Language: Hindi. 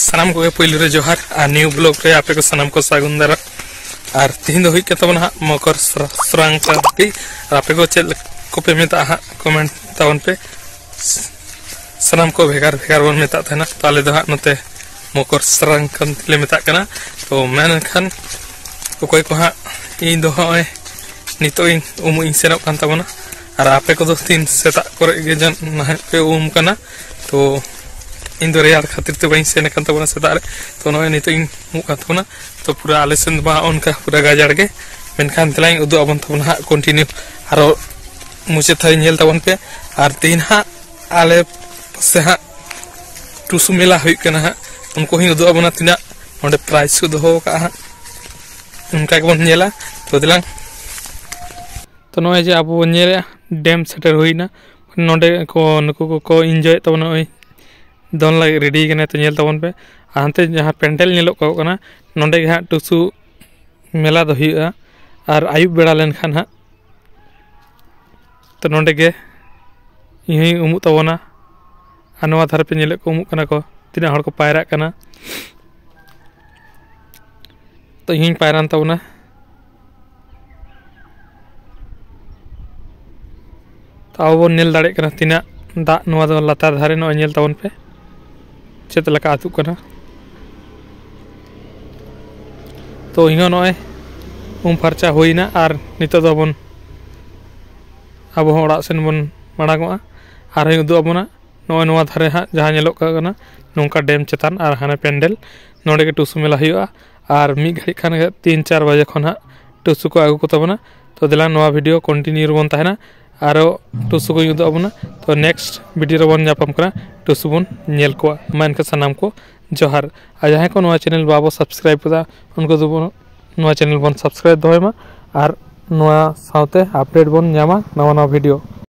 सानाम को पहिलो रे जोहार और न्यू ब्लॉग रे आपे को सानाम को सागुन दारा और तीन दो हुई के तबन हा मकर संक्रांति आपे को चेल को पे मेता हा कमेंट तावन पे सानाम को भेगार भेगार बन मेता था ना ताले दो हा नते मकर संक्रांति ले मेता कना तो मैं खान कोई को हा इन दो हा नितो इन इन सेनो कान तबना और आपे को दो तीन सेता करे गे जन ना पे कना तो इन दो रेयार खातिर तो बई सेने कान तबना सेता रे तो नय नितो इन काथना तो पूरा आले सेन बा उनका पूरा गाजाड़ गे मेनखान तलाइन उदु अबन तबना हा कंटिन्यू आरो मुझे थाई नेल तबन पे और तीन हा आले से हा टुसु मेला हुई कना हा उनको ही उदु अबना तिना नोडे प्राइस को दोहो का हा उनका के बन नेला तो दिलां तो नय जे अब नेले डैम सेटर हुईना नोडे को नुको को एंजॉय तबन ओय दोन लाग रेडी कने तो नेल तबन पे हानते जहां पेंडल नेलो को कना नोडे गे हा टुसु मेला दो हुईआ और आयुब बेड़ा लेन खान हा तो नोडे गे यही उमु तबना अनवा धार पे नेले को उमु कना को तिना हड़ को पायरा कना तो यही पायरान तबना तो अब नेल दाड़े कना तिना दा नवा दो लतार धारे नो नेल तबन पे चेत लका आतु कना तो इहो नय फर्चा होइना और नितो दो बन अब ओड़ा सेन बन माड़ागोआ और उदु अबना नय नवा धारे हा जहां नेलो कना नोंका डैम चेतान और हाने पेंडल नोडे के टुसु मेला हुआ और मी घड़ी खान 3-4 बजे खन हा टुसु को आगु को तबना तो दिला नवा वीडियो कंटिन्यू बन ताहेना आरो टुसु को उदु अबना तो नेक्स्ट वीडियो बन जापम करा टुसु बन नेल को मान के सनाम को जोहार आ जहां को नवा चैनल बाबो सब्सक्राइब कदा उनको दो नवा चैनल बन सब्सक्राइब दोयमा और नवा साउते अपडेट बन जामा नवा नवा वीडियो।